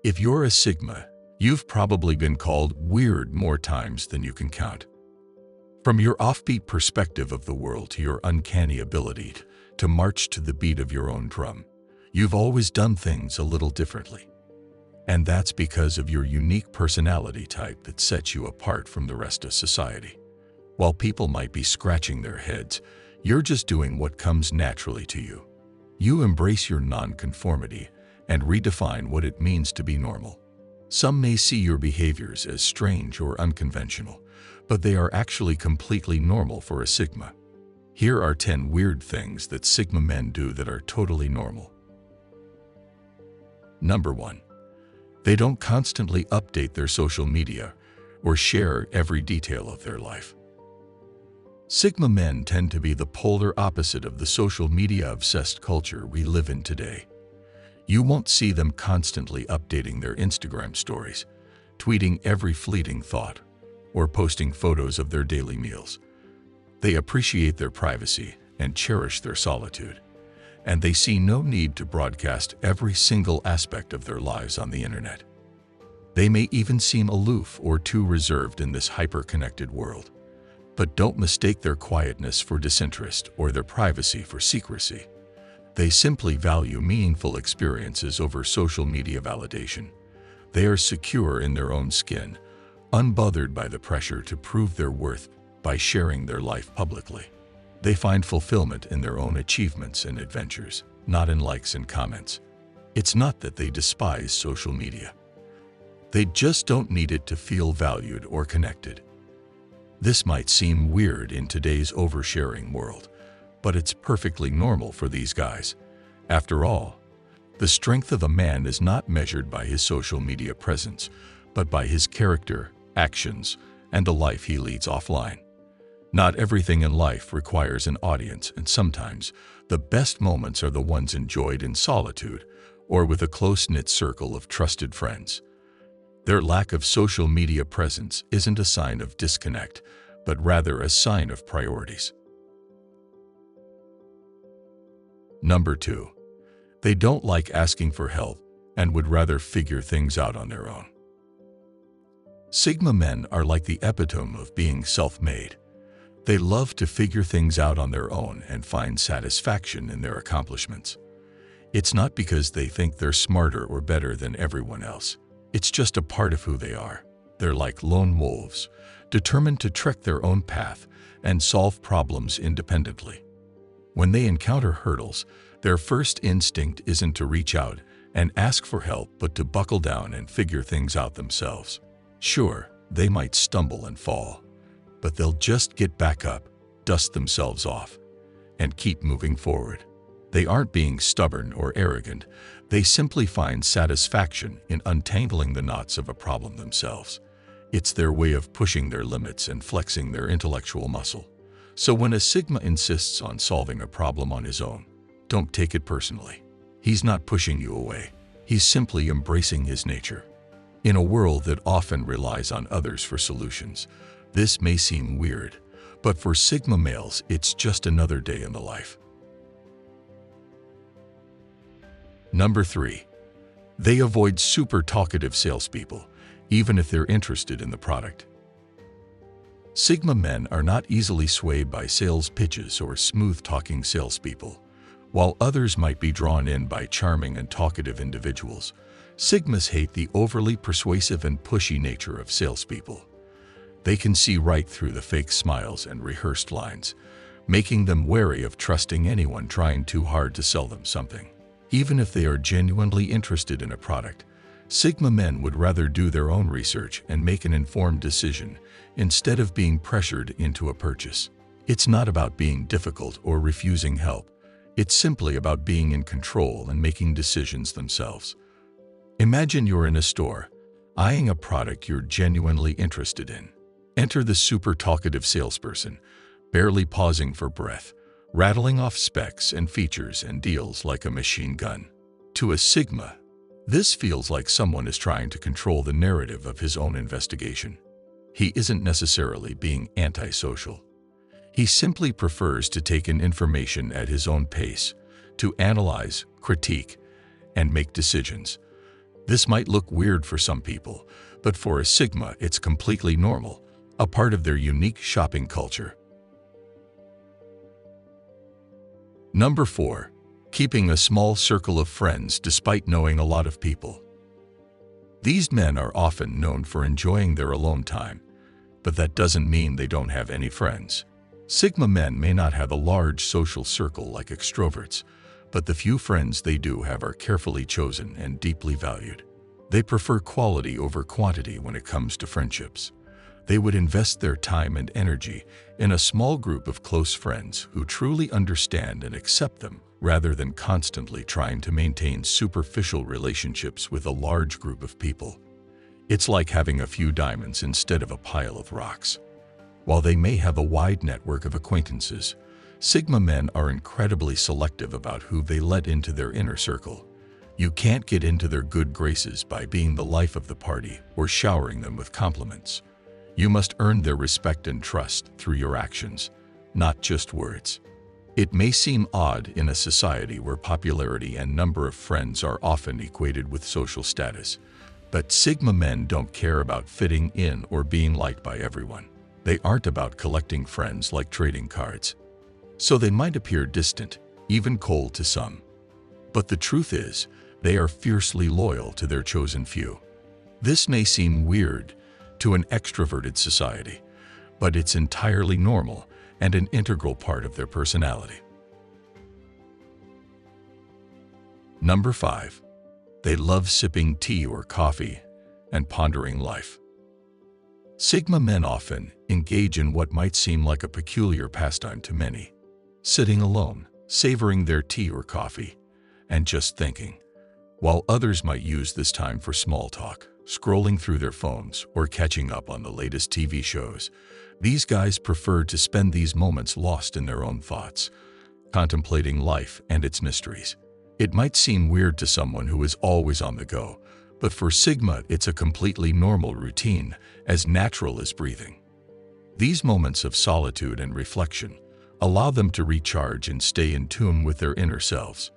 If you're a Sigma, you've probably been called weird more times than you can count. From your offbeat perspective of the world to your uncanny ability to march to the beat of your own drum, you've always done things a little differently. And that's because of your unique personality type that sets you apart from the rest of society. While people might be scratching their heads, you're just doing what comes naturally to you. You embrace your non-conformity and redefine what it means to be normal. Some may see your behaviors as strange or unconventional, but they are actually completely normal for a Sigma. Here are 10 weird things that Sigma men do that are totally normal. Number 1. They don't constantly update their social media or share every detail of their life. Sigma men tend to be the polar opposite of the social media-obsessed culture we live in today. You won't see them constantly updating their Instagram stories, tweeting every fleeting thought, or posting photos of their daily meals. They appreciate their privacy and cherish their solitude, and they see no need to broadcast every single aspect of their lives on the internet. They may even seem aloof or too reserved in this hyper-connected world. But don't mistake their quietness for disinterest or their privacy for secrecy. They simply value meaningful experiences over social media validation. They are secure in their own skin, unbothered by the pressure to prove their worth by sharing their life publicly. They find fulfillment in their own achievements and adventures, not in likes and comments. It's not that they despise social media. They just don't need it to feel valued or connected. This might seem weird in today's oversharing world, but it's perfectly normal for these guys. After all, the strength of a man is not measured by his social media presence, but by his character, actions, and the life he leads offline. Not everything in life requires an audience, and sometimes the best moments are the ones enjoyed in solitude or with a close-knit circle of trusted friends. Their lack of social media presence isn't a sign of disconnect, but rather a sign of priorities. Number 2. They don't like asking for help and would rather figure things out on their own. Sigma men are like the epitome of being self-made. They love to figure things out on their own and find satisfaction in their accomplishments. It's not because they think they're smarter or better than everyone else. It's just a part of who they are. They're like lone wolves, determined to trek their own path and solve problems independently. When they encounter hurdles, their first instinct isn't to reach out and ask for help, but to buckle down and figure things out themselves. Sure, they might stumble and fall, but they'll just get back up, dust themselves off, and keep moving forward. They aren't being stubborn or arrogant. They simply find satisfaction in untangling the knots of a problem themselves. It's their way of pushing their limits and flexing their intellectual muscle. So when a Sigma insists on solving a problem on his own, don't take it personally. He's not pushing you away. He's simply embracing his nature. In a world that often relies on others for solutions, this may seem weird, but for Sigma males, it's just another day in the life. Number 3. They avoid super talkative salespeople, even if they're interested in the product. Sigma men are not easily swayed by sales pitches or smooth-talking salespeople. While others might be drawn in by charming and talkative individuals, Sigmas hate the overly persuasive and pushy nature of salespeople. They can see right through the fake smiles and rehearsed lines, making them wary of trusting anyone trying too hard to sell them something. Even if they are genuinely interested in a product, Sigma men would rather do their own research and make an informed decision instead of being pressured into a purchase. It's not about being difficult or refusing help. It's simply about being in control and making decisions themselves. Imagine you're in a store, eyeing a product you're genuinely interested in. Enter the super talkative salesperson, barely pausing for breath, rattling off specs and features and deals like a machine gun. To a Sigma, this feels like someone is trying to control the narrative of his own investigation. He isn't necessarily being antisocial. He simply prefers to take in information at his own pace, to analyze, critique, and make decisions. This might look weird for some people, but for a Sigma, it's completely normal, a part of their unique shopping culture. Number 4. Keeping a small circle of friends despite knowing a lot of people. These men are often known for enjoying their alone time, but that doesn't mean they don't have any friends. Sigma men may not have a large social circle like extroverts, but the few friends they do have are carefully chosen and deeply valued. They prefer quality over quantity when it comes to friendships. They would invest their time and energy in a small group of close friends who truly understand and accept them, rather than constantly trying to maintain superficial relationships with a large group of people. It's like having a few diamonds instead of a pile of rocks. While they may have a wide network of acquaintances, Sigma men are incredibly selective about who they let into their inner circle. You can't get into their good graces by being the life of the party or showering them with compliments. You must earn their respect and trust through your actions, not just words. It may seem odd in a society where popularity and number of friends are often equated with social status, but Sigma men don't care about fitting in or being liked by everyone. They aren't about collecting friends like trading cards. So they might appear distant, even cold to some. But the truth is, they are fiercely loyal to their chosen few. This may seem weird to an extroverted society, but it's entirely normal and an integral part of their personality. Number 5. They love sipping tea or coffee and pondering life. Sigma men often engage in what might seem like a peculiar pastime to many, sitting alone, savoring their tea or coffee, and just thinking, while others might use this time for small talk, scrolling through their phones, or catching up on the latest TV shows. These guys prefer to spend these moments lost in their own thoughts, contemplating life and its mysteries. It might seem weird to someone who is always on the go, but for Sigma, it's a completely normal routine, as natural as breathing. These moments of solitude and reflection allow them to recharge and stay in tune with their inner selves.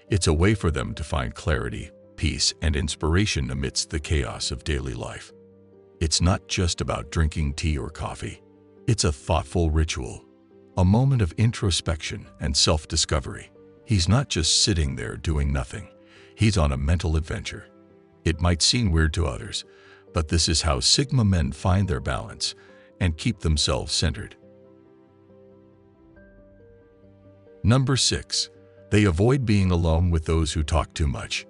It's a way for them to find clarity, peace, and inspiration amidst the chaos of daily life. It's not just about drinking tea or coffee. It's a thoughtful ritual, a moment of introspection and self-discovery. He's not just sitting there doing nothing. He's on a mental adventure. It might seem weird to others, but this is how Sigma men find their balance and keep themselves centered. Number 6. They avoid being alone with those who talk too much.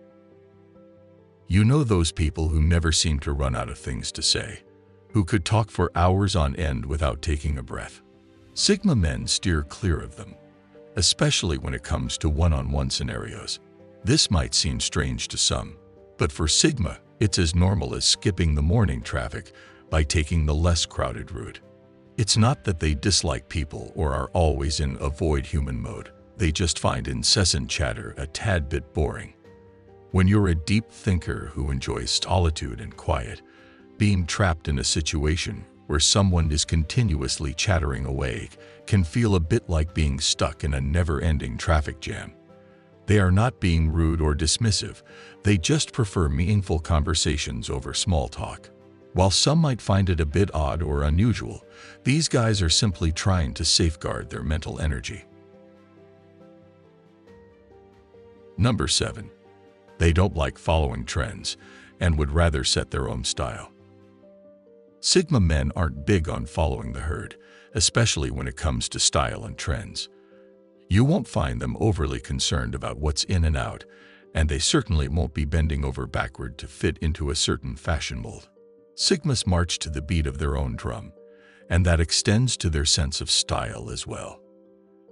You know those people who never seem to run out of things to say, who could talk for hours on end without taking a breath. Sigma men steer clear of them, especially when it comes to one-on-one scenarios. This might seem strange to some, but for Sigma, it's as normal as skipping the morning traffic by taking the less crowded route. It's not that they dislike people or are always in avoid human mode. They just find incessant chatter a tad bit boring. When you're a deep thinker who enjoys solitude and quiet, being trapped in a situation where someone is continuously chattering away can feel a bit like being stuck in a never-ending traffic jam. They are not being rude or dismissive, they just prefer meaningful conversations over small talk. While some might find it a bit odd or unusual, these guys are simply trying to safeguard their mental energy. Number 7. They don't like following trends and would rather set their own style. Sigma men aren't big on following the herd, especially when it comes to style and trends. You won't find them overly concerned about what's in and out, and they certainly won't be bending over backward to fit into a certain fashion mold. Sigmas march to the beat of their own drum, and that extends to their sense of style as well.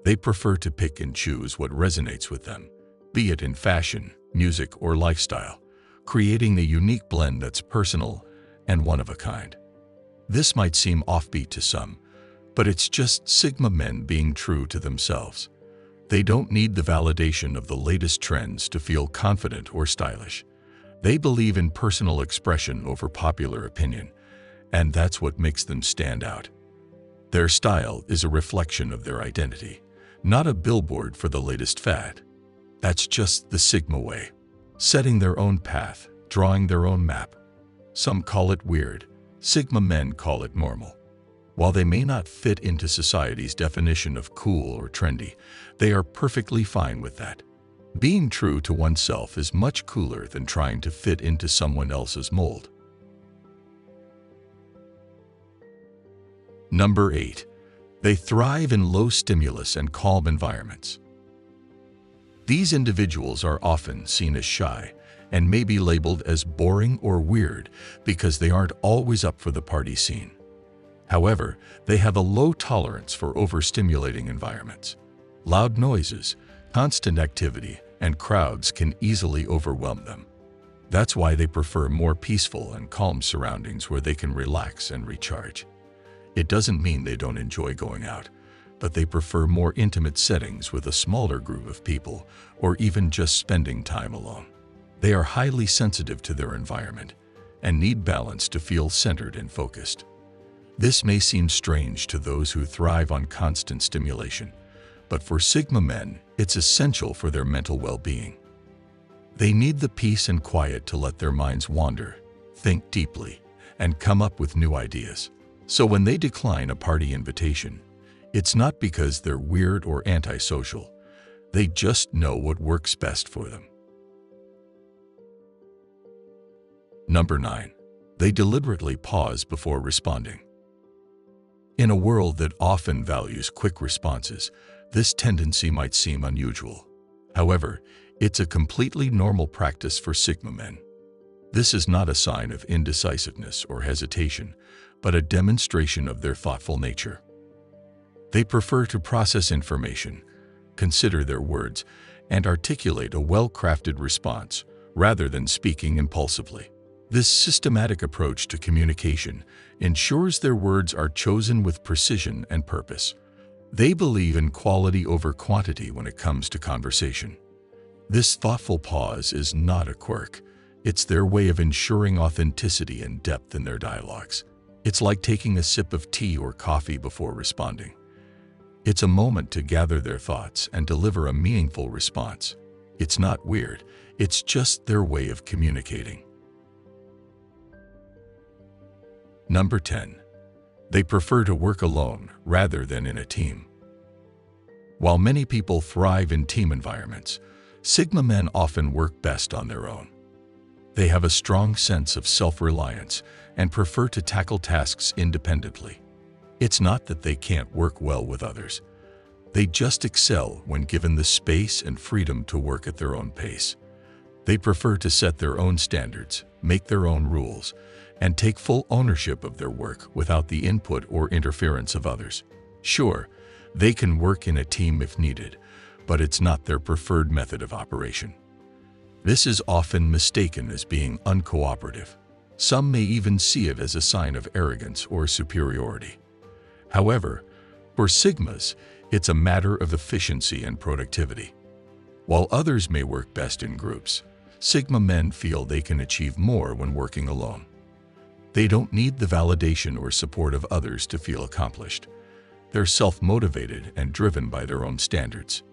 They prefer to pick and choose what resonates with them, be it in fashion, music, or lifestyle, creating a unique blend that's personal and one of a kind. This might seem offbeat to some, but it's just Sigma men being true to themselves. They don't need the validation of the latest trends to feel confident or stylish. They believe in personal expression over popular opinion, and that's what makes them stand out. Their style is a reflection of their identity, not a billboard for the latest fad. That's just the Sigma way, setting their own path, drawing their own map. Some call it weird. Sigma men call it normal. While they may not fit into society's definition of cool or trendy, they are perfectly fine with that. Being true to oneself is much cooler than trying to fit into someone else's mold. Number 8. They thrive in low stimulus and calm environments. These individuals are often seen as shy and may be labeled as boring or weird because they aren't always up for the party scene. However, they have a low tolerance for overstimulating environments. Loud noises, constant activity, and crowds can easily overwhelm them. That's why they prefer more peaceful and calm surroundings where they can relax and recharge. It doesn't mean they don't enjoy going out, but they prefer more intimate settings with a smaller group of people or even just spending time alone. They are highly sensitive to their environment and need balance to feel centered and focused. This may seem strange to those who thrive on constant stimulation, but for Sigma men, it's essential for their mental well-being. They need the peace and quiet to let their minds wander, think deeply, and come up with new ideas. So when they decline a party invitation, it's not because they're weird or antisocial. They just know what works best for them. Number 9. They deliberately pause before responding. In a world that often values quick responses, this tendency might seem unusual. However, it's a completely normal practice for Sigma men. This is not a sign of indecisiveness or hesitation, but a demonstration of their thoughtful nature. They prefer to process information, consider their words, and articulate a well-crafted response rather than speaking impulsively. This systematic approach to communication ensures their words are chosen with precision and purpose. They believe in quality over quantity when it comes to conversation. This thoughtful pause is not a quirk. It's their way of ensuring authenticity and depth in their dialogues. It's like taking a sip of tea or coffee before responding. It's a moment to gather their thoughts and deliver a meaningful response. It's not weird. It's just their way of communicating. Number 10. They prefer to work alone rather than in a team. While many people thrive in team environments, Sigma men often work best on their own. They have a strong sense of self-reliance and prefer to tackle tasks independently. It's not that they can't work well with others. They just excel when given the space and freedom to work at their own pace. They prefer to set their own standards, make their own rules, and take full ownership of their work without the input or interference of others. Sure, they can work in a team if needed, but it's not their preferred method of operation. This is often mistaken as being uncooperative. Some may even see it as a sign of arrogance or superiority. However, for Sigmas, it's a matter of efficiency and productivity. While others may work best in groups, Sigma men feel they can achieve more when working alone. They don't need the validation or support of others to feel accomplished. They're self-motivated and driven by their own standards.